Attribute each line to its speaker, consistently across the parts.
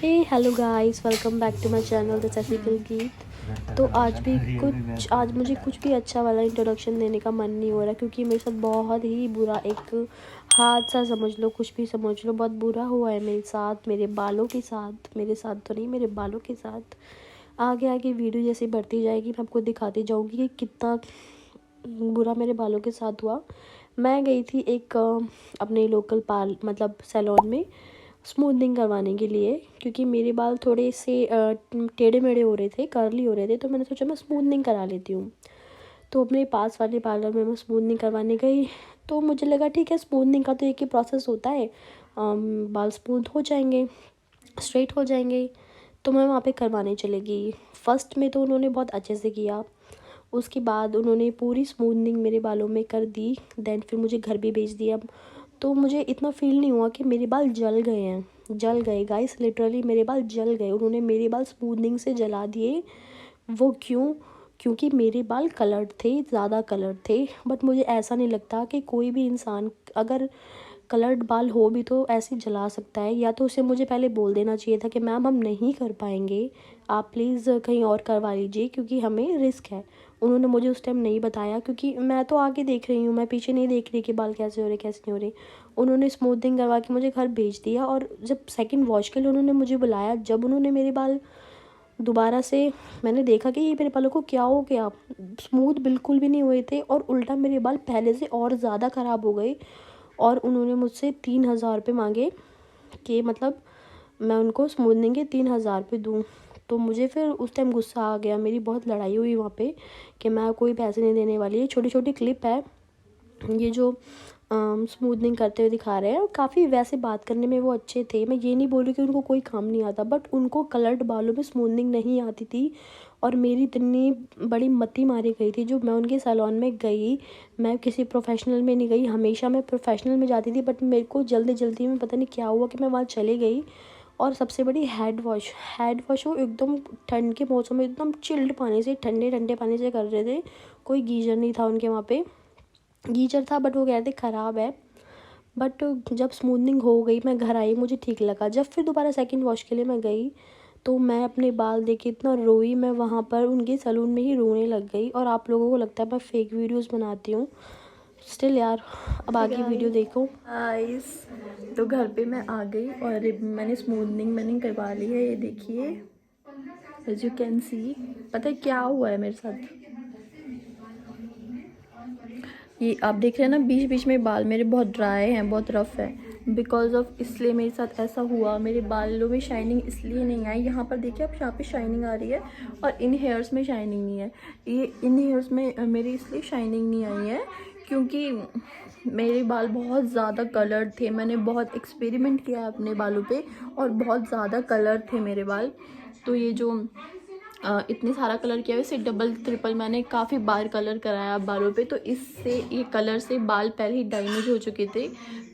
Speaker 1: Hey hello guys, welcome back to my channel the सेफिकल गीत। तो आज मुझे कुछ भी अच्छा वाला इंट्रोडक्शन देने का मन नहीं हो रहा, क्योंकि मेरे साथ बहुत ही बुरा एक हादसा समझ लो, कुछ भी समझ लो, बहुत बुरा हुआ है मेरे साथ, मेरे बालों के साथ। मेरे साथ तो नहीं, मेरे बालों के साथ। आगे आगे वीडियो जैसे बढ़ती जाएगी मैं आपको दिखाती जाऊँगी कि कितना बुरा मेरे बालों के साथ हुआ। मैं गई थी एक अपने लोकल मतलब सैलून में स्मूथनिंग करवाने के लिए, क्योंकि मेरे बाल थोड़े से टेढ़े मेढ़े हो रहे थे, कर्ली हो रहे थे। तो मैंने सोचा मैं स्मूथनिंग करा लेती हूँ। तो अपने पास वाले पार्लर में मैं स्मूथनिंग करवाने गई। तो मुझे लगा ठीक है, स्मूथनिंग का तो एक ही प्रोसेस होता है, बाल स्मूथ हो जाएंगे, स्ट्रेट हो जाएंगे। तो मैं वहाँ पे करवाने चली गई। फर्स्ट में तो उन्होंने बहुत अच्छे से किया, उसके बाद उन्होंने पूरी स्मूथनिंग मेरे बालों में कर दी। देन फिर मुझे घर भी भेज दिया। तो मुझे इतना फ़ील नहीं हुआ कि मेरे बाल जल गए हैं। जल गए गाइस, लिटरली मेरे बाल जल गए। उन्होंने मेरे बाल स्मूथनिंग से जला दिए। वो क्यों? क्योंकि मेरे बाल कलर्ड थे, ज़्यादा कलर्ड थे। बट मुझे ऐसा नहीं लगता कि कोई भी इंसान अगर कलर्ड बाल हो भी तो ऐसे जला सकता है। या तो उसे मुझे पहले बोल देना चाहिए था कि मैम हम नहीं कर पाएंगे, आप प्लीज़ कहीं और करवा लीजिए, क्योंकि हमें रिस्क है। उन्होंने मुझे उस टाइम नहीं बताया, क्योंकि मैं तो आगे देख रही हूँ, मैं पीछे नहीं देख रही कि बाल कैसे हो रहे कैसे नहीं हो रहे। उन्होंने स्मूथिंग करवा के मुझे घर भेज दिया। और जब सेकंड वॉश के लिए उन्होंने मुझे बुलाया, जब उन्होंने मेरे बाल दोबारा से, मैंने देखा कि ये मेरे बालों को क्या हो गया। स्मूथ बिल्कुल भी नहीं हुए थे, और उल्टा मेरे बाल पहले से और ज़्यादा ख़राब हो गए। और उन्होंने मुझसे 3,000 रुपये मांगे कि मतलब मैं उनको स्मूथनिंग के 3,000 रुपये दूँ। तो मुझे फिर उस टाइम गुस्सा आ गया, मेरी बहुत लड़ाई हुई वहाँ पे कि मैं कोई पैसे नहीं देने वाली। ये छोटी छोटी क्लिप है, ये जो स्मूथनिंग करते हुए दिखा रहे हैं। काफ़ी वैसे बात करने में वो अच्छे थे, मैं ये नहीं बोल रही कि उनको कोई काम नहीं आता, बट उनको कलर्ड बालों में स्मूथनिंग नहीं आती थी। और मेरी इतनी बड़ी मती मारी गई थी जो मैं उनके सैलून में गई। मैं किसी प्रोफेशनल में नहीं गई, हमेशा मैं प्रोफेशनल में जाती थी, बट मेरे को जल्दी जल्दी में पता नहीं क्या हुआ कि मैं वहाँ चली गई। और सबसे बड़ी हेड वॉश वो एकदम ठंड के मौसम में एकदम चिल्ड पानी से, ठंडे ठंडे पानी से कर रहे थे। कोई गीजर नहीं था उनके वहाँ पे। गीजर था बट वो कह रहे थे ख़राब है। बट जब स्मूथनिंग हो गई, मैं घर आई, मुझे ठीक लगा। जब फिर दोबारा सेकंड वॉश के लिए मैं गई, तो मैं अपने बाल देख के इतना रोई, मैं वहाँ पर उनके सैलून में ही रोने लग गई। और आप लोगों को लगता है मैं फेक वीडियोस बनाती हूँ, स्टिल यार अब आगे वीडियो देखो। गाइस, तो घर पे मैं आ गई और मैंने स्मूथनिंग करवा ली है, ये देखिए, एज यू कैन सी। पता है क्या हुआ है मेरे साथ? ये आप देख रहे हैं ना, बीच बीच में बाल मेरे बहुत ड्राई हैं, बहुत रफ़ है, बिकॉज ऑफ, इसलिए मेरे साथ ऐसा हुआ। मेरे बालों में शाइनिंग इसलिए नहीं आई, यहाँ पर देखिए आप, यहाँ पे शाइनिंग आ रही है, और इन हेयर्स में शाइनिंग नहीं है। ये इन हेयर्स में मेरी इसलिए शाइनिंग नहीं आई है क्योंकि मेरे बाल बहुत ज़्यादा कलर्ड थे। मैंने बहुत एक्सपेरिमेंट किया अपने बालों पे, और बहुत ज़्यादा कलर थे मेरे बाल। तो ये जो इतने सारा कलर किया, वैसे डबल ट्रिपल मैंने काफ़ी बार कलर कराया बालों पे, तो इससे ये कलर से बाल पहले ही डैमेज हो चुके थे।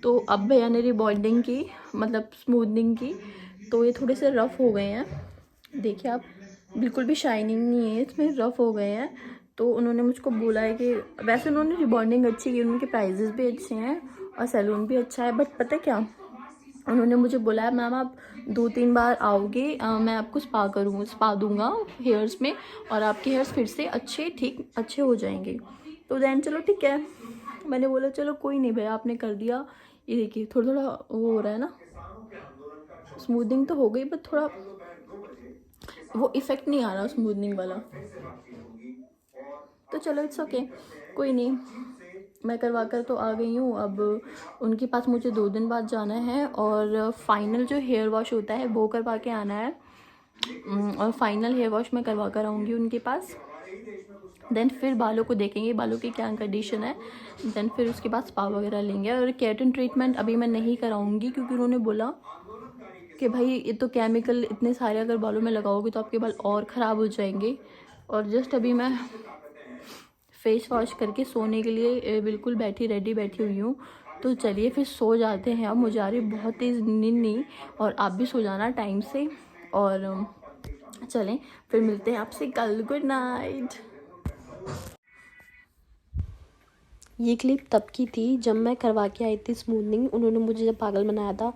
Speaker 1: तो अब भैया ने रिबॉन्डिंग की, मतलब स्मूथनिंग की, तो ये थोड़े से रफ़ हो गए हैं। देखिए आप, बिल्कुल भी शाइनिंग नहीं है इसमें, रफ़ हो गए हैं। तो उन्होंने मुझको बोला है कि वैसे उन्होंने रिबॉन्डिंग अच्छी की, उनके प्राइजेस भी अच्छे हैं और सैलून भी अच्छा है। बट पता है क्या, उन्होंने मुझे बोला है मैम आप 2-3 बार आओगे, मैं आपको स्पा दूंगा हेयर्स में, और आपके हेयर्स फिर से अच्छे हो जाएंगे। तो देन चलो ठीक है, मैंने बोला चलो कोई नहीं भैया, आपने कर दिया। ये देखिए थोड़ा थोड़ा वो हो रहा है ना, स्मूथनिंग तो हो गई, बट थोड़ा वो इफेक्ट नहीं आ रहा स्मूथनिंग वाला। तो चलो इट्स ओके, कोई नहीं, मैं करवा कर तो आ गई हूँ। अब उनके पास मुझे 2 दिन बाद जाना है, और फाइनल जो हेयर वॉश होता है वो करवा के आना है। और फाइनल हेयर वॉश मैं करवा कर आऊँगी उनके पास। देन फिर बालों को देखेंगे, बालों की क्या कंडीशन है। देन फिर उसके बाद स्पा वगैरह लेंगे। और केराटिन ट्रीटमेंट अभी मैं नहीं कराऊंगी, क्योंकि उन्होंने बोला कि भाई ये तो केमिकल इतने सारे अगर बालों में लगाओगे तो आपके बाल और ख़राब हो जाएंगे। और जस्ट अभी मैं फेस वॉश करके सोने के लिए बिल्कुल रेडी बैठी हुई हूँ। तो चलिए फिर सो जाते हैं। अब मुझे आ रही बहुत तेज़ नींद, और आप भी सो जाना टाइम से। और चलें फिर मिलते हैं आपसे कल। Good night. ये क्लिप तब की थी जब मैं करवा के आई थी स्मूथनिंग, उन्होंने मुझे जब पागल बनाया था।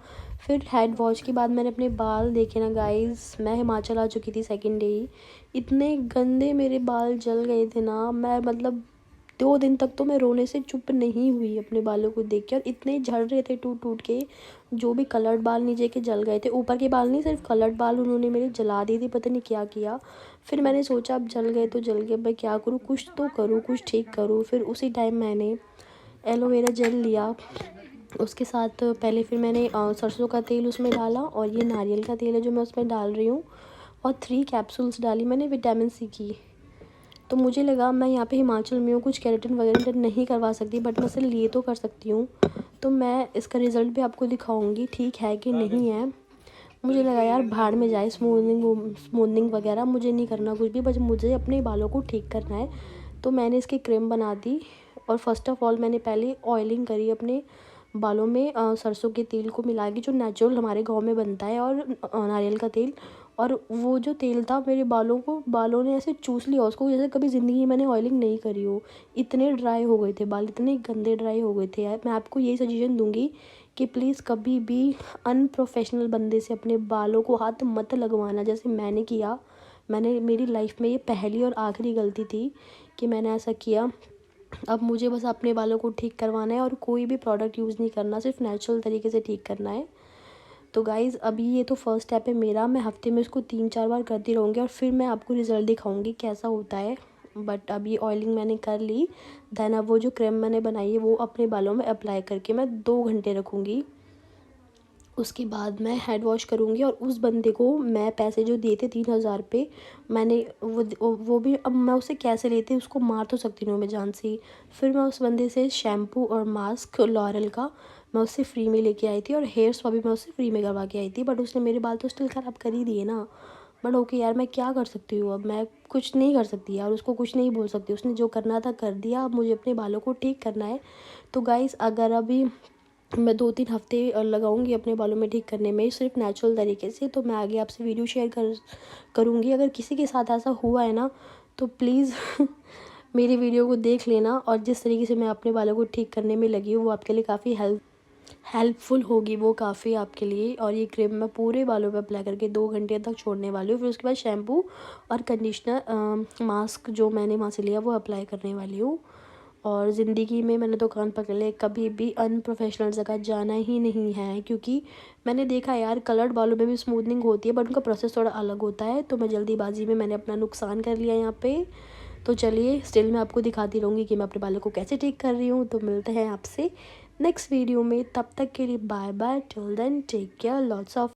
Speaker 1: फिर हेड वॉश के बाद मैंने अपने बाल देखे ना गाइस, मैं हिमाचल आ चुकी थी सेकंड डे ही, इतने गंदे मेरे बाल जल गए थे ना, मैं मतलब 2 दिन तक तो मैं रोने से चुप नहीं हुई अपने बालों को देख के। और इतने झड़ रहे थे टूट टूट के, जो भी कलर्ड बाल नीचे के जल गए थे, ऊपर के बाल नहीं सिर्फ कलर्ड बाल उन्होंने मेरे जला दिए थे, पता नहीं क्या किया। फिर मैंने सोचा अब जल गए तो जल गए, मैं क्या करूँ, कुछ तो करूँ, कुछ ठीक करूँ। फिर उसी टाइम मैंने एलोवेरा जेल लिया, उसके साथ पहले फिर मैंने सरसों का तेल उसमें डाला, और ये नारियल का तेल है जो मैं उसमें डाल रही हूँ, और 3 कैप्सूल्स डाली मैंने विटामिन सी की। तो मुझे लगा मैं यहाँ पे हिमाचल में हूँ, कुछ केराटिन वगैरह नहीं करवा सकती, बट मैं इसे लिए तो कर सकती हूँ। तो मैं इसका रिज़ल्ट भी आपको दिखाऊंगी ठीक है कि नहीं है। मुझे लगा यार भाड़ में जाए स्मूथनिंग वगैरह, मुझे नहीं करना कुछ भी, बस मुझे अपने बालों को ठीक करना है। तो मैंने इसकी क्रीम बना दी, और फर्स्ट ऑफ ऑल मैंने पहले ऑयलिंग करी अपने बालों में सरसों के तेल को मिला के, जो नेचुरल हमारे गांव में बनता है, और नारियल का तेल। और वो जो तेल था मेरे बालों ने ऐसे चूस लिया उसको, जैसे कभी ज़िंदगी में मैंने ऑयलिंग नहीं करी हो। इतने ड्राई हो गए थे बाल, इतने गंदे ड्राई हो गए थे यार। मैं आपको यही सजेशन दूंगी कि प्लीज़ कभी भी अनप्रोफेशनल बंदे से अपने बालों को हाथ मत लगवाना, जैसे मैंने किया। मेरी लाइफ में ये पहली और आखिरी गलती थी कि मैंने ऐसा किया। अब मुझे बस अपने बालों को ठीक करवाना है, और कोई भी प्रोडक्ट यूज़ नहीं करना, सिर्फ नेचुरल तरीके से ठीक करना है। तो गाइज़ अभी ये तो फर्स्ट स्टेप है मेरा, मैं हफ्ते में इसको 3-4 बार करती रहूँगी, और फिर मैं आपको रिज़ल्ट दिखाऊंगी कैसा होता है। बट अब ये ऑयलिंग मैंने कर ली, देन अब वो जो क्रीम मैंने बनाई है वो अपने बालों में अप्लाई करके मैं 2 घंटे रखूँगी। उसके बाद मैं हेड वॉश करूँगी, और उस बंदे को मैं पैसे जो दिए थे 3,000 रुपये, मैंने वो भी, अब मैं उसे कैसे लेती, उसको मार तो सकती हूँ मैं जान से ही। फिर मैं उस बंदे से शैम्पू और मास्क लॉरियल का मैं उससे फ्री में लेके आई थी, और हेयर स्पा भी मैं उससे फ्री में करवा के आई थी। बट उसने मेरे बाल तो स्टिल ख़राब कर ही दिए ना। बट ओके यार, मैं क्या कर सकती हूँ, अब मैं कुछ नहीं कर सकती यार, उसको कुछ नहीं बोल सकती, उसने जो करना था कर दिया। अब मुझे अपने बालों को ठीक करना है। तो गाइस अगर अभी मैं 2-3 हफ्ते लगाऊंगी अपने बालों में ठीक करने में, सिर्फ नेचुरल तरीके से, तो मैं आगे आपसे वीडियो शेयर करूँगी। अगर किसी के साथ ऐसा हुआ है ना, तो प्लीज़ मेरी वीडियो को देख लेना, और जिस तरीके से मैं अपने बालों को ठीक करने में लगी हूँ वो आपके लिए काफ़ी हेल्पफुल होगी, वो काफ़ी आपके लिए। और ये क्रीम मैं पूरे बालों पे अप्लाई करके 2 घंटे तक छोड़ने वाली हूँ। फिर उसके बाद शैम्पू और कंडीशनर मास्क जो मैंने वहाँ से लिया वो अप्लाई करने वाली हूँ। और ज़िंदगी में मैंने तो कान पकड़ ले, कभी भी अनप्रोफेशनल जगह जाना ही नहीं है, क्योंकि मैंने देखा यार कलर्ड बालों में भी स्मूथनिंग होती है, बट उनका प्रोसेस थोड़ा अलग होता है। तो मैं जल्दीबाजी में मैंने अपना नुकसान कर लिया यहाँ पे। तो चलिए स्टिल मैं आपको दिखाती रहूँगी कि मैं अपने बालों को कैसे ठीक कर रही हूँ। तो मिलते हैं आपसे नेक्स्ट वीडियो में, तब तक के लिए bye bye, till then take care, lots of